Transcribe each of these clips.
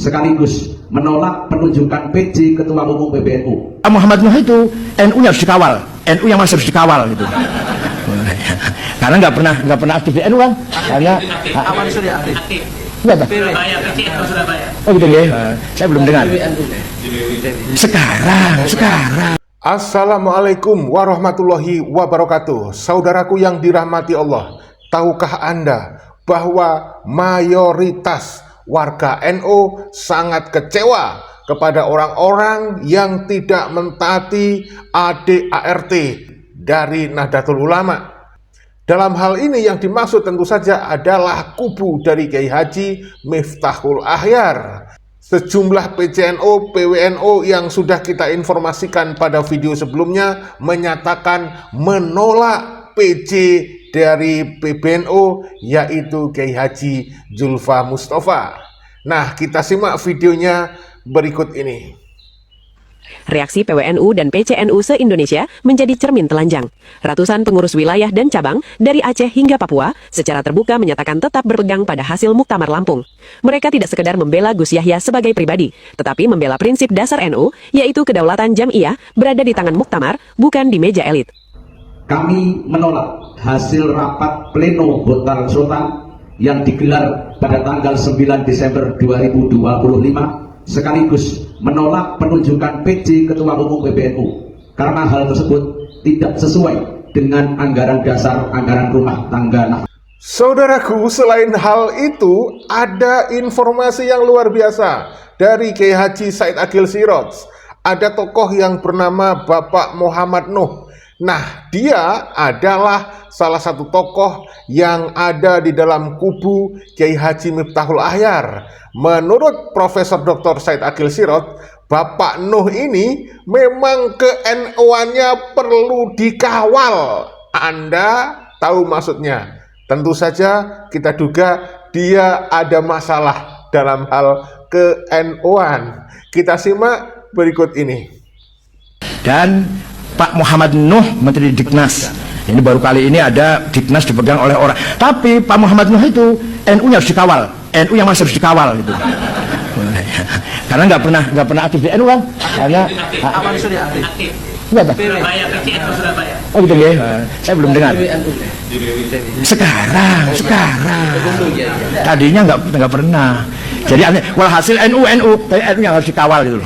sekaligus menolak penunjukan PJ Ketua Umum PBNU. Muhammad Nuh itu NU-nya harus dikawal, NU yang masih harus dikawal gitu. Karena nggak pernah aktif di NU kan? Karena Aman sudah aktif. Surabaya, PCNU Surabaya. Oh gitu ya, saya belum dengar. Sekarang. Assalamualaikum warahmatullahi wabarakatuh. Saudaraku yang dirahmati Allah, tahukah Anda bahwa mayoritas warga NU sangat kecewa kepada orang-orang yang tidak mentaati ADART dari Nahdlatul Ulama? Dalam hal ini yang dimaksud tentu saja adalah kubu dari Kiai Haji Miftahul Akhyar. Sejumlah PCNO, PWNO yang sudah kita informasikan pada video sebelumnya menyatakan menolak PJ dari PBNU, yaitu Kiai Haji Julfa Mustafa. Nah, kita simak videonya berikut ini. Reaksi PWNU dan PCNU se-Indonesia menjadi cermin telanjang. Ratusan pengurus wilayah dan cabang dari Aceh hingga Papua secara terbuka menyatakan tetap berpegang pada hasil Muktamar Lampung. Mereka tidak sekedar membela Gus Yahya sebagai pribadi, tetapi membela prinsip dasar NU, yaitu kedaulatan Jam'iyah berada di tangan Muktamar, bukan di meja elit. Kami menolak hasil rapat pleno Botar Sultan yang digelar pada tanggal 9 Desember 2025, sekaligus menolak penunjukan PJ Ketua Umum PBNU karena hal tersebut tidak sesuai dengan anggaran dasar anggaran rumah tangga. Saudaraku, selain hal itu ada informasi yang luar biasa dari Kiai Haji Said Agil Siraj. Ada tokoh yang bernama Bapak Muhammad Nuh. Nah, dia adalah salah satu tokoh yang ada di dalam kubu Kiai Haji Miftahul Akhyar. Menurut Profesor Dr. Said Agil Siraj, Bapak Nuh ini memang ke-NU-annya perlu dikawal. Anda tahu maksudnya? Tentu saja kita duga dia ada masalah dalam hal ke-NU-an. Kita simak berikut ini. Dan Pak Muhammad Nuh, Menteri Diknas. Ini baru kali ini ada Diknas dipegang oleh orang. Tapi Pak Muhammad Nuh itu NU-nya harus dikawal, NU yang masih harus dikawal gitu. Karena nggak pernah aktif di NU kan? Karena Aman sudah aktif. Surabaya, PCNU Surabaya. Oh gitu ya, saya belum dengar. Sekarang. Tadinya nggak pernah. Jadi walhasil NU yang harus dikawal gitu.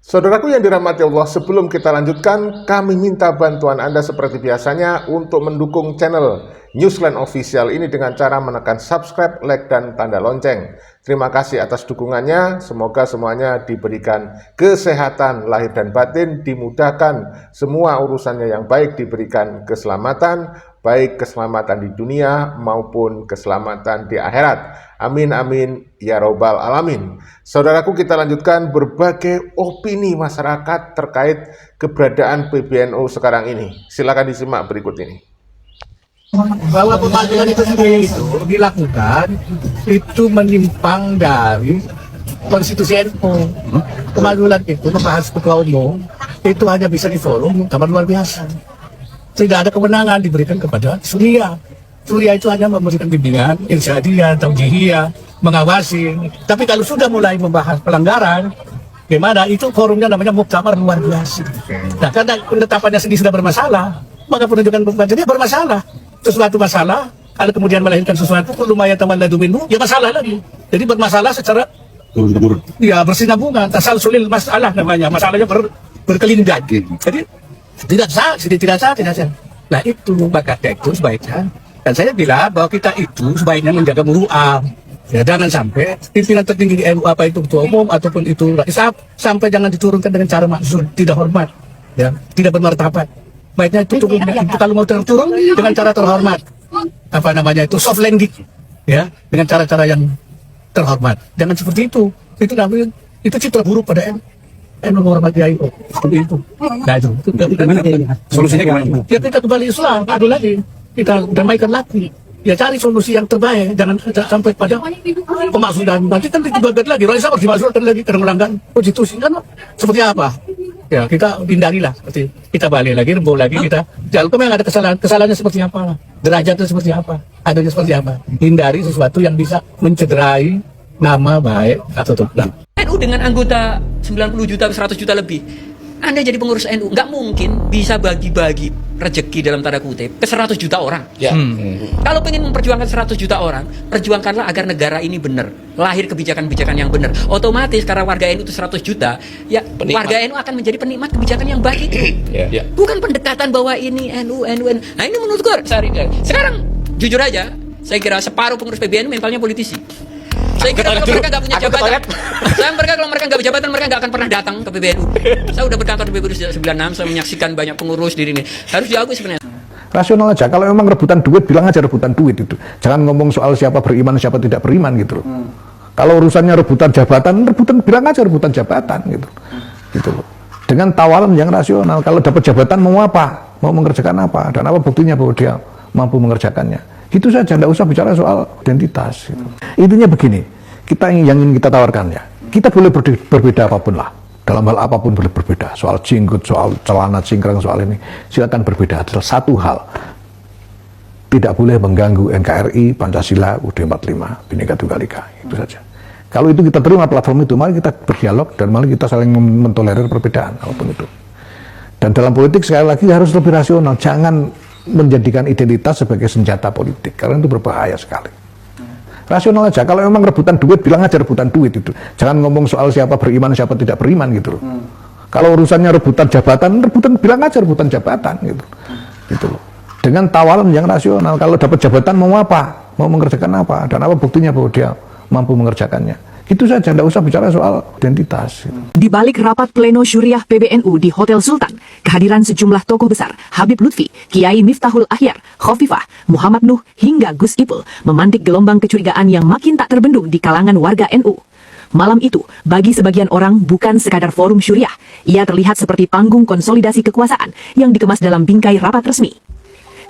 Saudaraku yang dirahmati Allah, sebelum kita lanjutkan, kami minta bantuan Anda seperti biasanya untuk mendukung channel Newsline Official ini dengan cara menekan subscribe, like, dan tanda lonceng. Terima kasih atas dukungannya, semoga semuanya diberikan kesehatan lahir dan batin, dimudahkan semua urusannya yang baik, diberikan keselamatan, baik keselamatan di dunia maupun keselamatan di akhirat. Amin amin ya robbal alamin. Saudaraku, kita lanjutkan berbagai opini masyarakat terkait keberadaan PBNU sekarang ini. Silakan disimak berikut ini. Bahwa pemanggilan itu sendiri itu dilakukan itu menyimpang dari konstitusi NU. Pemanggilan itu membahas ketua umum itu hanya bisa di forum Muktamar luar biasa. Tidak ada kewenangan diberikan kepada Surya. Surya itu hanya memberikan bimbingan, irsyadiyah, taujihiyah, mengawasi. Tapi kalau sudah mulai membahas pelanggaran, gimana itu forumnya namanya Muktamar luar biasa. Nah, karena penetapannya sendiri sudah bermasalah, maka penunjukan pembantunya bermasalah. Sesuatu masalah, kalau kemudian melahirkan sesuatu lumayan teman laduminmu, ya masalah lagi. Jadi bermasalah secara ya bersinambungan, tasalsulil masalah namanya, masalahnya berkelindan. Jadi tidak sah. Nah itu maka itu sebaiknya, dan saya bilang bahwa kita itu sebaiknya menjaga muru'ah. Ya, jangan sampai pimpinan tertinggi di NU, apa itu ketua umum ataupun itu sampai jangan diturunkan dengan cara maksud tidak hormat, ya, tidak bermartabat. Baiknya itu turun, itu kalau mau turun dengan cara terhormat, apa namanya itu soft landing, ya, dengan cara-cara yang terhormat. Jangan seperti itu namanya itu citra buruk pada NU menghormati AIO seperti itu. Nah itu solusinya gimana? Ya kita kembali Islam, adil lagi, kita damaikan lagi. Ya cari solusi yang terbaik, jangan sampai pada pemaksudan. Nanti kan dibagi lagi, Raisa harus dimasukkan lagi karena melanggar konstitusi kan seperti apa? Ya kita hindarilah, seperti kita balik lagi, rembuh lagi kita. Jangan kemana ada kesalahannya seperti apa? derajatnya seperti apa, adanya seperti apa. Hindari sesuatu yang bisa mencederai nama baik atau tulang. NU dengan anggota 90 juta, 100 juta lebih. Anda jadi pengurus NU, nggak mungkin bisa bagi-bagi rezeki dalam tanda kutip ke 100 juta orang. Ya. Kalau pengen memperjuangkan 100 juta orang, perjuangkanlah agar negara ini benar, lahir kebijakan-kebijakan yang benar. Otomatis karena warga NU itu 100 juta, ya warga NU akan menjadi penikmat kebijakan yang baik itu. Bukan pendekatan bahwa ini NU. Nah ini menurut gue, sekarang jujur aja, saya kira separuh pengurus PBNU mentalnya politisi. Saya kira kalau mereka nggak punya jabatan, kalau mereka nggak berjabatan, mereka nggak akan pernah datang ke PBNU. Saya udah berkantor di PBNU sejak 96, saya menyaksikan banyak pengurus diri ini. Harus diakui sebenarnya. Rasional aja, kalau memang rebutan duit, bilang aja rebutan duit itu. Jangan ngomong soal siapa beriman, siapa tidak beriman gitu loh. Kalau urusannya rebutan jabatan, bilang aja rebutan jabatan gitu. Gitu loh. Dengan tawaran yang rasional, kalau dapat jabatan mau apa? Mau mengerjakan apa? Dan apa buktinya bahwa dia mampu mengerjakannya? Itu saja, tidak usah bicara soal identitas. Gitu. Intinya begini, yang ingin kita tawarkan ya, kita boleh berbeda apapun lah. Dalam hal apapun boleh berbeda. Soal jenggot, soal celana cingkrang, soal ini. Silakan berbeda. Satu hal, tidak boleh mengganggu NKRI, Pancasila, UUD 45, Bhinneka Tunggal Ika. Itu saja. Kalau itu kita terima platform itu, mari kita berdialog dan mari kita saling mentolerir perbedaan, apapun itu. Dan dalam politik sekali lagi harus lebih rasional. Jangan menjadikan identitas sebagai senjata politik, karena itu berbahaya sekali. Rasional aja, kalau memang rebutan duit, bilang aja rebutan duit itu. Jangan ngomong soal siapa beriman, siapa tidak beriman gitu loh. Kalau urusannya rebutan jabatan, bilang aja rebutan jabatan gitu. Gitu loh. Dengan tawaran yang rasional, kalau dapat jabatan mau apa? Mau mengerjakan apa? Dan apa buktinya bahwa dia mampu mengerjakannya? Itu saja, tidak usah bicara soal identitas. Gitu. Di balik rapat pleno syuriah PBNU di Hotel Sultan, kehadiran sejumlah tokoh besar, Habib Lutfi, Kiai Miftahul Ahyar, Khofifah, Muhammad Nuh, hingga Gus Ipul, memantik gelombang kecurigaan yang makin tak terbendung di kalangan warga NU. Malam itu, bagi sebagian orang bukan sekadar forum syuriah, ia terlihat seperti panggung konsolidasi kekuasaan yang dikemas dalam bingkai rapat resmi.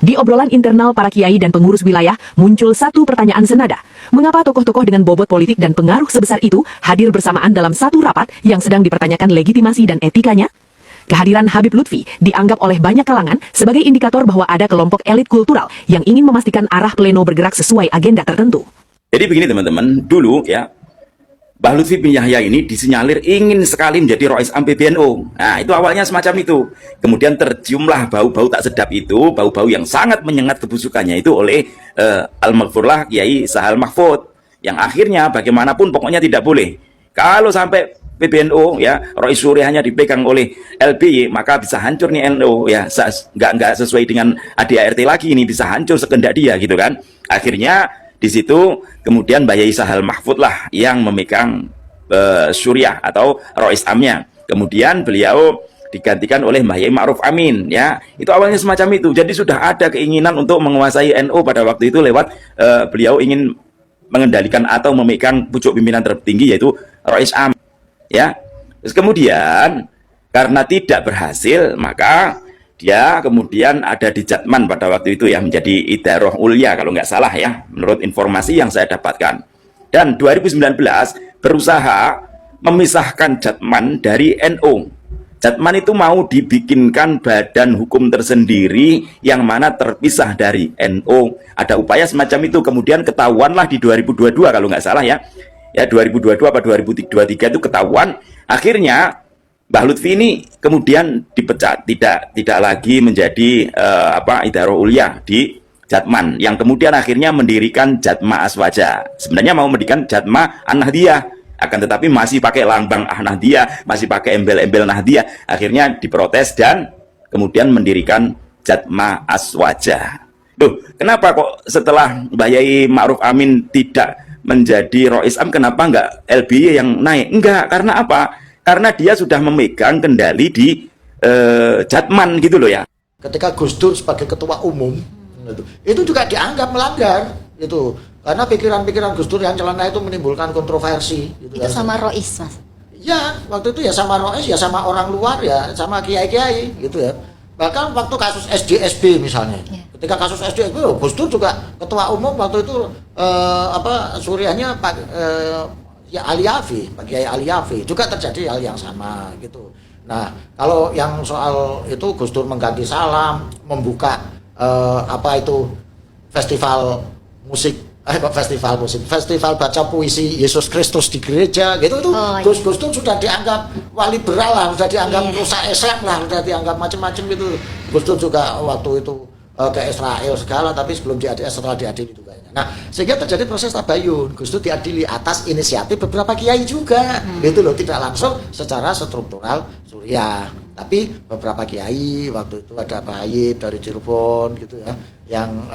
Di obrolan internal para kiai dan pengurus wilayah, muncul satu pertanyaan senada. Mengapa tokoh-tokoh dengan bobot politik dan pengaruh sebesar itu hadir bersamaan dalam satu rapat yang sedang dipertanyakan legitimasi dan etikanya? Kehadiran Habib Lutfi dianggap oleh banyak kalangan sebagai indikator bahwa ada kelompok elit kultural yang ingin memastikan arah pleno bergerak sesuai agenda tertentu. Jadi begini teman-teman, dulu ya, Mbah Lutfi bin Yahya ini disinyalir ingin sekali menjadi Rois Am PBNU. Nah, itu awalnya semacam itu. Kemudian terciumlah bau-bau tak sedap itu, bau-bau yang sangat menyengat kebusukannya itu oleh Al-Maghfurlah Kiai Sahal Mahfud. Yang akhirnya bagaimanapun pokoknya tidak boleh. Kalau sampai PBNU ya, Rois Syuriahnya dipegang oleh LBY, maka bisa hancur nih NU ya. Nggak sesuai dengan ADART lagi, ini bisa hancur sekendak dia gitu kan. Akhirnya di situ kemudian Mbah Yai Sahal Mahfud lah yang memegang Syuriah atau Rois Amnya. Kemudian beliau digantikan oleh Mbah Yai Ma'ruf Amin ya. Itu awalnya semacam itu. Jadi sudah ada keinginan untuk menguasai NU pada waktu itu lewat beliau ingin mengendalikan atau memegang pucuk pimpinan tertinggi yaitu Rois Am ya. Terus kemudian karena tidak berhasil, maka dia kemudian ada di Jatman pada waktu itu ya, menjadi Idaroh Ulya kalau nggak salah ya, menurut informasi yang saya dapatkan. Dan 2019 berusaha memisahkan Jatman dari NU. Jatman itu mau dibikinkan badan hukum tersendiri yang mana terpisah dari NU. Ada upaya semacam itu, kemudian ketahuanlah di 2022 kalau nggak salah ya. Ya 2022 apa 2023 itu ketahuan, akhirnya Mbah Lutfi ini kemudian dipecat, tidak lagi menjadi Idaroh Ulya di Jatman, yang kemudian akhirnya mendirikan Jatma Aswaja. Sebenarnya mau mendirikan Jatma An-Nahdiyah, akan tetapi masih pakai lambang Nahdiyah, masih pakai embel-embel Nahdiyah. Akhirnya diprotes dan kemudian mendirikan Jatma Aswaja. Duh, kenapa kok setelah Mbah Yai Ma'ruf Amin tidak menjadi Rois Am, kenapa enggak LBY yang naik? Enggak, karena apa? Karena dia sudah memegang kendali di Jatman gitu loh ya. Ketika Gus Dur sebagai ketua umum itu juga dianggap melanggar gitu, karena pikiran-pikiran Gus Dur yang celana itu menimbulkan kontroversi gitu. Itu sama Rois, Mas? Ya, waktu itu ya sama Rois, ya sama orang luar, ya sama kiai-kiai gitu ya. Bahkan waktu kasus SDSB misalnya, ketika kasus SDSB, Gus Dur juga ketua umum waktu itu Suriahnya Pak ya Ali Yafi, Pak Kiai Ali Yafi, juga terjadi hal yang sama gitu. Nah, kalau yang soal itu Gus Dur mengganti salam, membuka festival musik, festival baca puisi Yesus Kristus di gereja gitu itu. Gus Dur sudah dianggap wali liberal lah, sudah dianggap rusak Islam lah, sudah dianggap macam-macam gitu. Gus Dur juga waktu itu ke Israel segala, tapi sebelum setelah diadili itu kayaknya. Nah, sehingga terjadi proses tabayun. Gus Dur diadili atas inisiatif beberapa kiai juga, gitu loh, tidak langsung secara struktural Suriah, tapi beberapa kiai waktu itu ada Pak Hayib dari Cirebon gitu ya, yang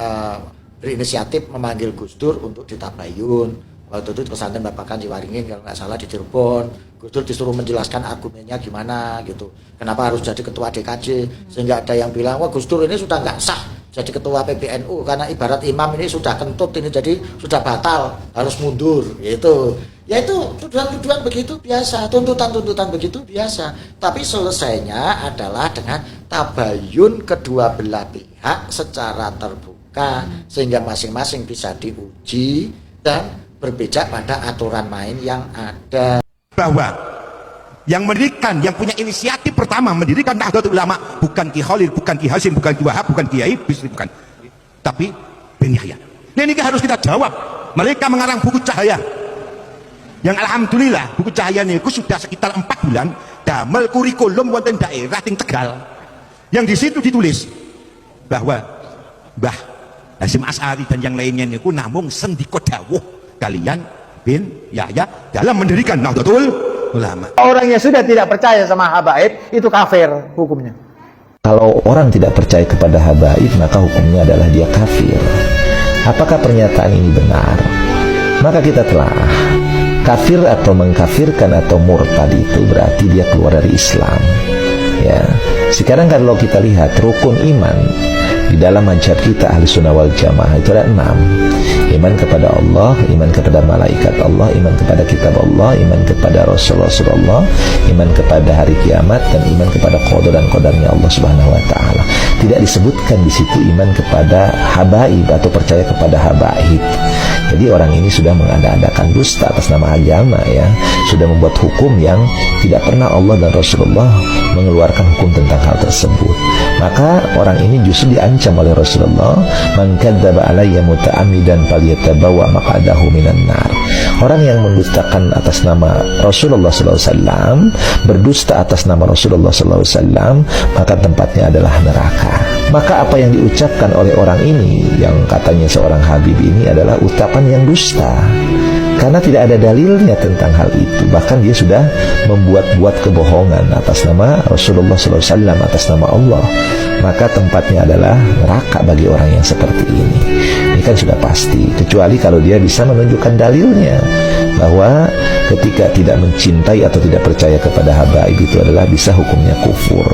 berinisiatif memanggil Gus Dur untuk ditabayun. Waktu itu pesantren Babakan Ciwaringin kalau nggak salah di Cirebon. Gus Dur disuruh menjelaskan argumennya gimana gitu. Kenapa harus jadi ketua DKJ? Sehingga ada yang bilang, wah Gus Dur ini sudah nggak sah jadi ketua PBNU karena ibarat imam ini sudah kentut ini, jadi sudah batal, harus mundur gitu. Ya itu tuduhan-tuduhan begitu biasa, tuntutan-tuntutan begitu biasa. Tapi selesainya adalah dengan tabayun kedua belah pihak secara terbuka sehingga masing-masing bisa diuji dan berpijak pada aturan main yang ada. Bahwa yang mendirikan, yang punya inisiatif pertama mendirikan Nahdlatul Ulama bukan Ki Khalil, bukan Ki Hasyim, bukan Ki Wahab, bukan Kiai Bisri, bukan, tapi Ben Yahya. Nah, ini harus kita jawab. Mereka mengarang buku Cahaya, yang alhamdulillah buku Cahaya ini sudah sekitar 4 bulan damel kurikulum wonten daerah ting Tegal, yang di situ ditulis bahwa Mbah Hasyim As'ari dan yang lainnya niku namung sendika dawuh kalian bin Yahya dalam mendirikan Nahdlatul Ulama. Orang yang sudah tidak percaya sama habaib itu kafir hukumnya. Kalau orang tidak percaya kepada habaib, maka hukumnya adalah dia kafir. Apakah pernyataan ini benar? Maka kita telah kafir atau mengkafirkan atau murtad itu berarti dia keluar dari Islam. Ya. Sekarang kalau kita lihat rukun iman di dalam mazhab kita Ahli Sunnah wal Jamaah itu ada 6. Iman kepada Allah, iman kepada malaikat Allah, iman kepada kitab Allah, iman kepada Rasulullah, iman kepada hari kiamat, dan iman kepada qada dan qadarnya Allah Subhanahu wa taala. Tidak disebutkan di situ iman kepada habaib atau percaya kepada habaib. Jadi orang ini sudah mengada-adakan dusta atas nama agama, ya, sudah membuat hukum yang tidak pernah Allah dan Rasulullah mengeluarkan hukum tentang hal tersebut. Maka orang ini justru diancam oleh Rasulullah, man kadzdzaba alayya muta'ammidan falyatabawa maq'adahu minan nar. Orang yang mendustakan atas nama Rasulullah SAW, berdusta atas nama Rasulullah SAW, maka tempatnya adalah neraka. Maka apa yang diucapkan oleh orang ini, yang katanya seorang Habib ini, adalah ucapan yang dusta, karena tidak ada dalilnya tentang hal itu. Bahkan dia sudah membuat-buat kebohongan atas nama Rasulullah SAW, atas nama Allah. Maka tempatnya adalah neraka bagi orang yang seperti ini. Ini kan sudah pasti, kecuali kalau dia bisa menunjukkan dalilnya bahwa ketika tidak mencintai atau tidak percaya kepada habaib itu adalah bisa hukumnya kufur.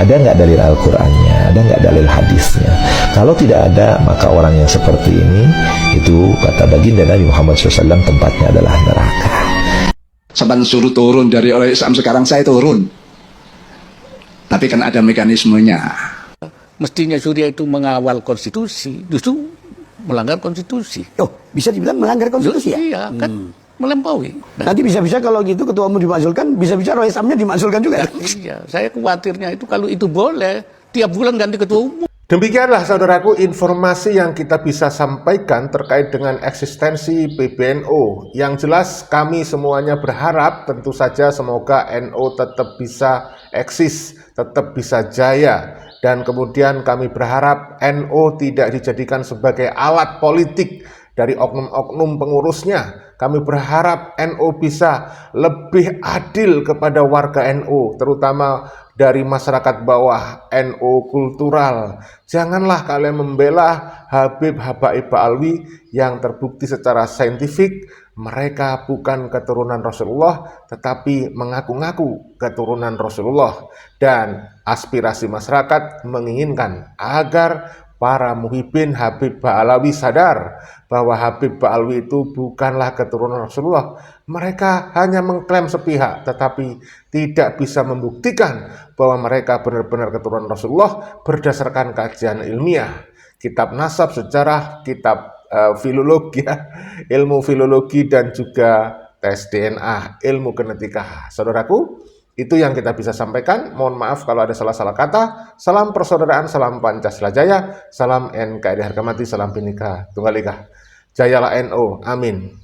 Ada nggak dalil Al-Qur'annya? Ada nggak dalil hadisnya? Kalau tidak ada, maka orang yang seperti ini, itu kata baginda Nabi Muhammad SAW, tempatnya adalah neraka. Sampai suruh turun dari oleh Islam, sekarang saya turun. Tapi kan ada mekanismenya. Mestinya Suriah itu mengawal konstitusi, justru melanggar konstitusi. Oh, bisa dibilang melanggar konstitusi ya? Iya, kan melampaui. Nanti bisa-bisa kalau gitu ketua umum dimakzulkan, bisa-bisa Roy Samnya dimakzulkan juga. Iya, saya khawatirnya itu kalau itu boleh, tiap bulan ganti ketua umum. Demikianlah saudaraku informasi yang kita bisa sampaikan terkait dengan eksistensi PBNU. Yang jelas kami semuanya berharap tentu saja semoga NU tetap bisa eksis, tetap bisa jaya. Dan kemudian kami berharap NU tidak dijadikan sebagai alat politik dari oknum-oknum pengurusnya. Kami berharap NU bisa lebih adil kepada warga NU, terutama dari masyarakat bawah, NU kultural. Janganlah kalian membela Habib Habaib Ba'alwi yang terbukti secara saintifik mereka bukan keturunan Rasulullah, tetapi mengaku-ngaku keturunan Rasulullah. Dan aspirasi masyarakat menginginkan agar para muhibbin Habib Ba'alawi sadar bahwa Habib Ba'alwi itu bukanlah keturunan Rasulullah. Mereka hanya mengklaim sepihak, tetapi tidak bisa membuktikan bahwa mereka benar-benar keturunan Rasulullah berdasarkan kajian ilmiah, kitab nasab, sejarah, kitab filologi, ilmu filologi, dan juga tes DNA, ilmu genetika. Saudaraku, Itu yang kita bisa sampaikan. Mohon maaf kalau ada salah-salah kata. Salam persaudaraan, salam Pancasila Jaya, salam NKRI harga mati, salam Bhinneka Tunggal Ika. Jayalah NU, amin.